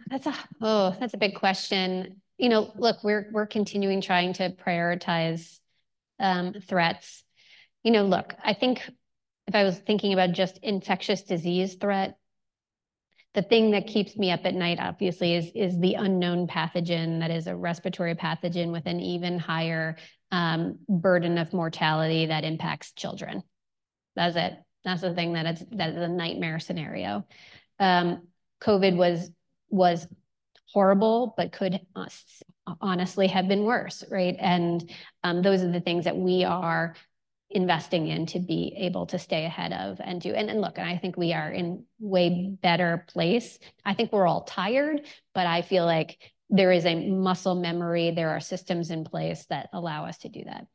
That's a big question. You know, look, we're continuing trying to prioritize threats. You know, look, I think if I was thinking about just infectious disease threat, the thing that keeps me up at night, obviously, is the unknown pathogen that is a respiratory pathogen with an even higher burden of mortality that impacts children. That's it. That's the thing that is a nightmare scenario. COVID was horrible, but could honestly have been worse, right? And those are the things that we are investing in to be able to stay ahead of and do. And look, I think we are in way better place. I think we're all tired, but I feel like there is a muscle memory. There are systems in place that allow us to do that.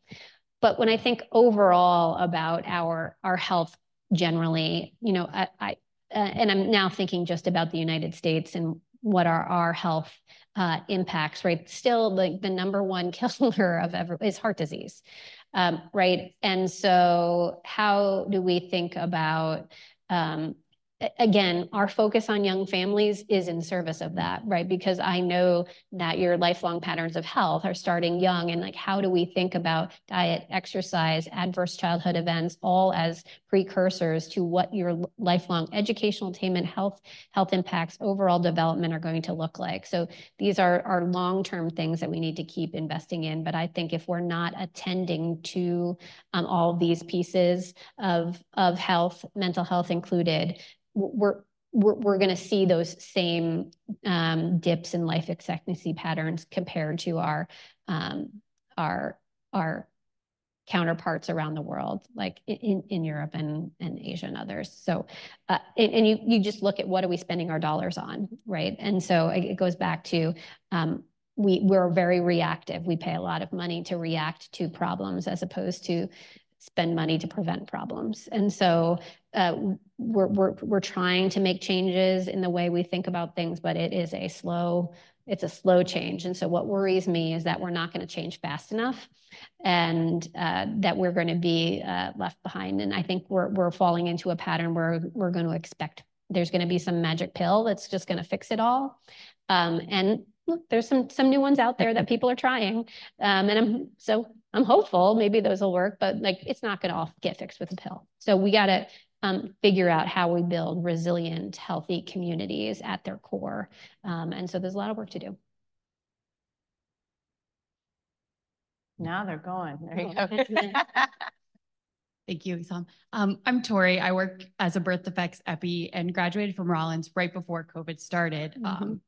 But when I think overall about our health generally, you know, and I'm now thinking just about the United States and what are our health impacts, right? Still, the number one killer is heart disease. Right. And so how do we think about, again, our focus on young families is in service of that, right? Because I know that your lifelong patterns of health are starting young, and like, how do we think about diet, exercise, adverse childhood events, all as precursors to what your lifelong educational attainment, health impacts, overall development are going to look like. So these are long-term things that we need to keep investing in. But I think if we're not attending to all of these pieces of health, mental health included, we're going to see those same dips in life expectancy patterns compared to our counterparts around the world, like in Europe and Asia and others. So, and you just look at what are we spending our dollars on, right? And so it goes back to we're very reactive. We pay a lot of money to react to problems as opposed to spend money to prevent problems. And so we're trying to make changes in the way we think about things, but it's a slow change. And so what worries me is that we're not going to change fast enough, and that we're going to be left behind. And I think we're falling into a pattern where we're going to expect there's going to be some magic pill that's just going to fix it all. And look, there's some new ones out there that people are trying. And I'm hopeful maybe those will work, but like, it's not going to all get fixed with a pill. So we got to figure out how we build resilient, healthy communities at their core. And so there's a lot of work to do. Now they're going. There you go. Thank you, Isam. I'm Tori. I work as a birth defects epi and graduated from Rollins right before COVID started.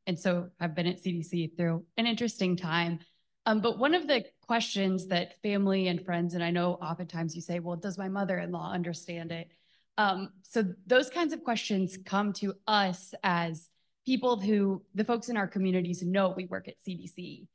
And so I've been at CDC through an interesting time. But one of the questions that family and friends, and I know oftentimes you say, well, does my mother-in-law understand it? So those kinds of questions come to us as people the folks in our communities know we work at CDC.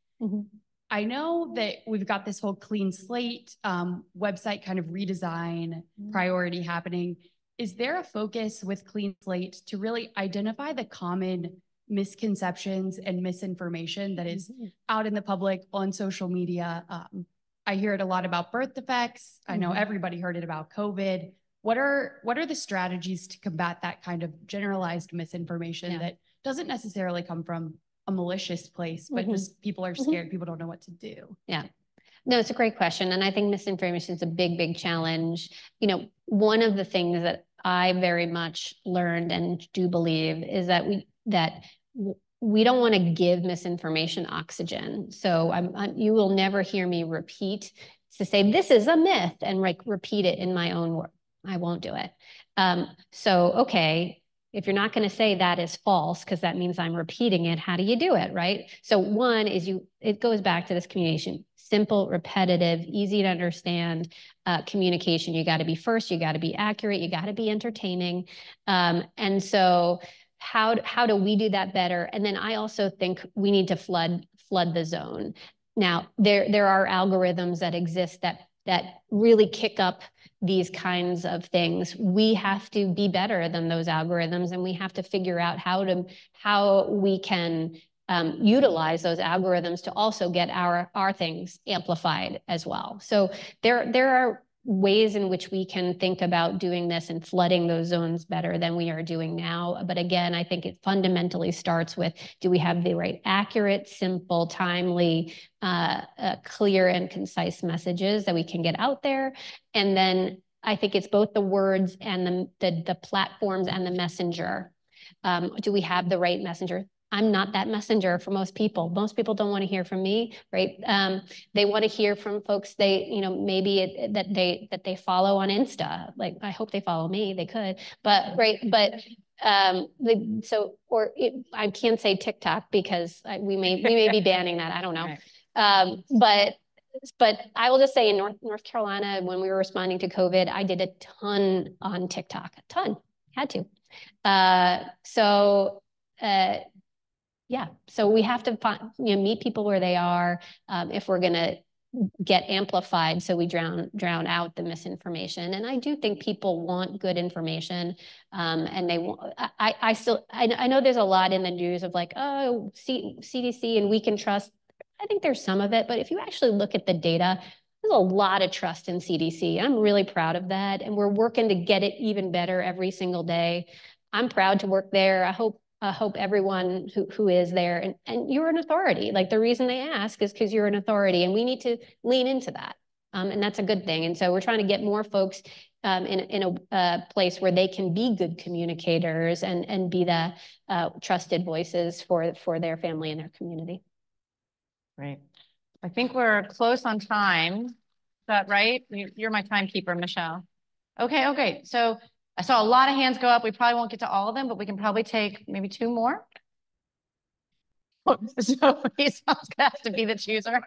I know that we've got this whole clean slate website kind of redesign priority happening. Is there a focus with Clean Slate to really identify the common misconceptions and misinformation that is out in the public on social media? I hear it a lot about birth defects. I know everybody heard it about COVID. What are the strategies to combat that kind of generalized misinformation that doesn't necessarily come from a malicious place, but just people are scared, people don't know what to do? Yeah. No, it's a great question. And I think misinformation is a big, big challenge. You know, one of the things that I very much learned and do believe is that we don't want to give misinformation oxygen. So you will never hear me repeat to say, this is a myth, and like repeat it in my own words. I won't do it. So, okay, if you're not going to say that is false, because that means I'm repeating it, how do you do it, right? So one is it goes back to this communication. Simple, repetitive, easy to understand communication. You got to be first, you got to be accurate, you got to be entertaining. And so how do we do that better? And then I also think we need to flood the zone. Now, there are algorithms that exist that really kick up these kinds of things. We have to be better than those algorithms, and we have to figure out how we can utilize those algorithms to also get our things amplified as well. So there are ways in which we can think about doing this and flooding those zones better than we are doing now. But again, I think it fundamentally starts with, do we have the right, accurate, simple, timely, clear and concise messages that we can get out there? And then I think it's both the words and the platforms and the messenger. Do we have the right messenger? I'm not that messenger for most people. Most people don't want to hear from me, right? They want to hear from folks maybe that they follow on Insta. Like, I hope they follow me. They could, but right, but I can't say TikTok because we may be banning that. I don't know. Right. But I will just say in North Carolina, when we were responding to COVID, I did a ton on TikTok. A ton, had to. Yeah, so we have to meet people where they are if we're going to get amplified, so we drown out the misinformation. And I do think people want good information, and they want. I know there's a lot in the news of like, oh, CDC and we can trust. I think there's some of it, but if you actually look at the data, there's a lot of trust in CDC. I'm really proud of that, and we're working to get it even better every single day. I'm proud to work there. I hope everyone who is there, and you're an authority. Like, the reason they ask is because you're an authority, and we need to lean into that. And that's a good thing. And so we're trying to get more folks in a place where they can be good communicators and be the trusted voices for their family and their community. Great. I think we're close on time. Is that right? You're my timekeeper, Michelle. Okay. So I saw a lot of hands go up. We probably won't get to all of them, but we can probably take maybe 2 more. So he's going to have to be the chooser.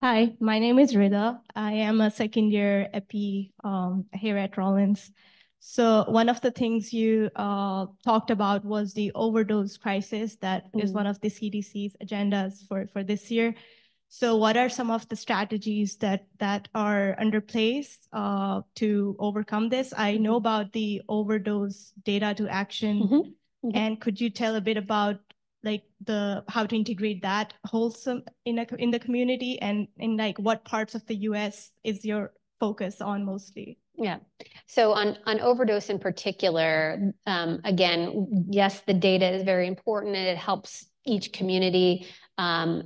Hi, my name is Rida. I am a second-year EP here at Rollins. So one of the things you talked about was the overdose crisis that is one of the CDC's agendas for this year. So what are some of the strategies that are under place to overcome this? I know about the overdose data to action. And could you tell a bit about like how to integrate that wholesome in the community, and in like what parts of the US is your focus on mostly? Yeah. So on overdose in particular, again, yes, the data is very important, and it helps each community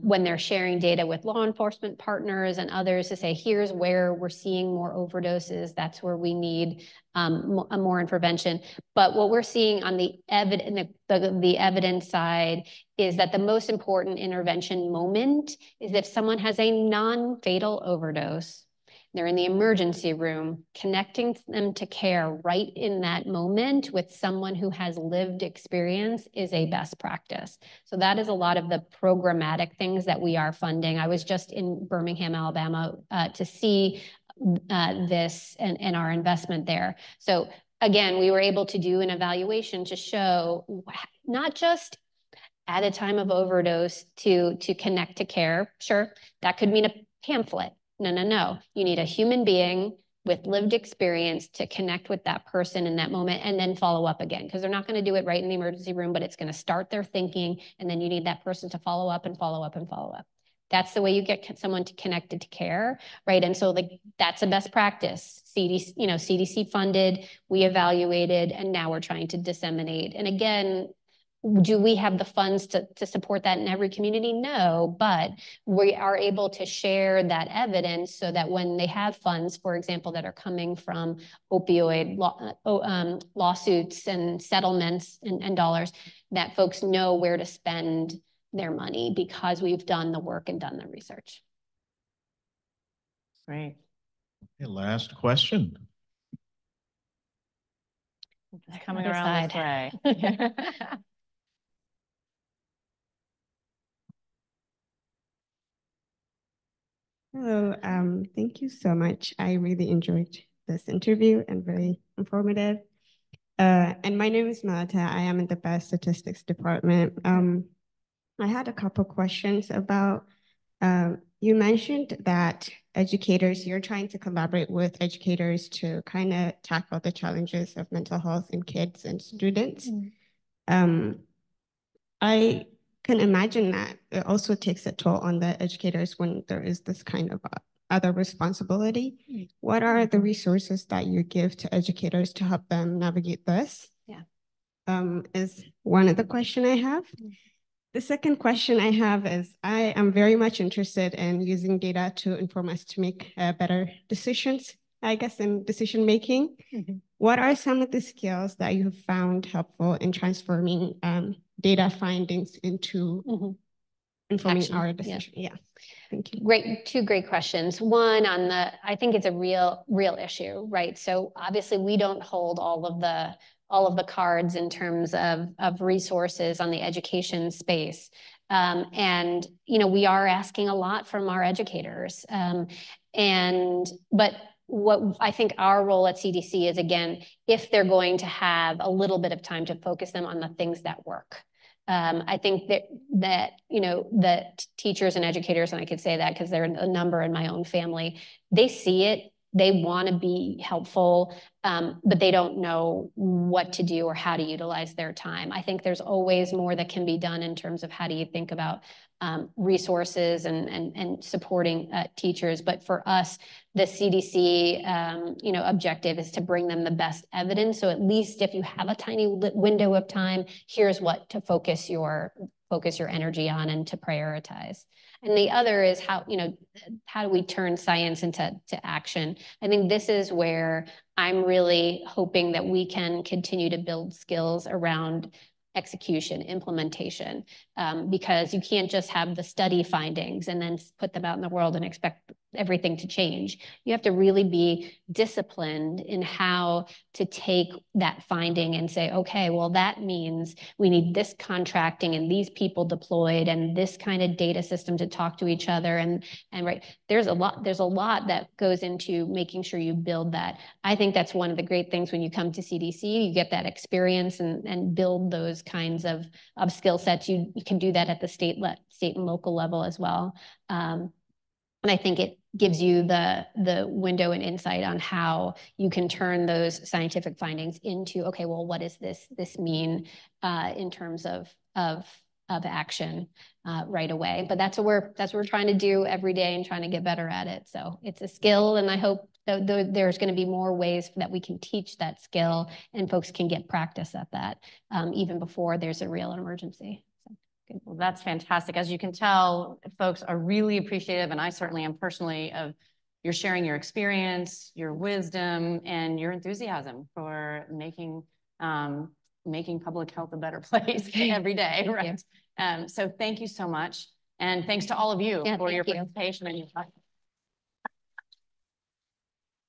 when they're sharing data with law enforcement partners and others to say, here's where we're seeing more overdoses. That's where we need more intervention. But what we're seeing on the evidence side is that the most important intervention moment is if someone has a non-fatal overdose, they're in the emergency room, connecting them to care right in that moment with someone who has lived experience is a best practice. So that is a lot of the programmatic things that we are funding. I was just in Birmingham, Alabama to see this and our investment there. So again, we were able to do an evaluation to show not just at a time of overdose to connect to care. Sure, that could mean a pamphlet. No. You need a human being with lived experience to connect with that person in that moment and then follow up again, because they're not going to do it right in the emergency room, but it's going to start their thinking, and then you need that person to follow up and follow up and follow up. That's the way you get someone connected to care, right? And so like that's a best practice. CDC, CDC funded, we evaluated, and now we're trying to disseminate. And again, do we have the funds to support that in every community? No, but we are able to share that evidence so that when they have funds, for example, that are coming from opioid lawsuits and settlements and dollars, that folks know where to spend their money because we've done the work and done the research. Great. Okay, last question. It's coming around this way. Hello, thank you so much. I really enjoyed this interview and very informative. And my name is Malata. I am in the biostatistics department. I had a couple questions about, you mentioned that you're trying to collaborate with educators to kind of tackle the challenges of mental health in kids and students. I can imagine that it also takes a toll on the educators when there is this kind of other responsibility. What are the resources that you give to educators to help them navigate this? Yeah. Is one of the questions I have. The second question I have is, I am very much interested in using data to inform us to make better decisions, I guess, in decision making. What are some of the skills that you have found helpful in transforming data findings into informing Action. our decision? Yeah. Thank you. Great, two great questions. One on I think it's a real issue, right? So obviously we don't hold all of the cards in terms of resources on the education space. And, we are asking a lot from our educators. But what I think our role at CDC is, again, if they're going to have a little bit of time to focus them on the things that work. I think that teachers and educators, and I could say that because there are a number in my own family, they see it, they want to be helpful, but they don't know what to do or how to utilize their time. I think there's always more that can be done in terms of how do you think about resources and supporting teachers. But for us, the CDC, objective is to bring them the best evidence. So at least if you have a tiny window of time, here's what to focus your energy on and to prioritize. And the other is how do we turn science into action? I think this is where I'm really hoping that we can continue to build skills around execution, implementation, because you can't just have the study findings and then put them out in the world and expect everything to change. You have to really be disciplined in how to take that finding and say, okay, well, that means we need this contracting and these people deployed and this kind of data system to talk to each other. And right, there's a lot that goes into making sure you build that. I think that's one of the great things when you come to CDC, you get that experience and build those kinds of skill sets. You can do that at the state and local level as well. And I think it gives you the window and insight on how you can turn those scientific findings into, okay, well, what does this mean in terms of action right away? But that's what we're trying to do every day and trying to get better at it. So it's a skill, and I hope that there's going to be more ways that we can teach that skill and folks can get practice at that even before there's a real emergency. Well, that's fantastic. As you can tell, folks are really appreciative, and I certainly am personally, of your sharing your experience, your wisdom, and your enthusiasm for making public health a better place every day, right? So thank you so much. And thanks to all of you for your participation and your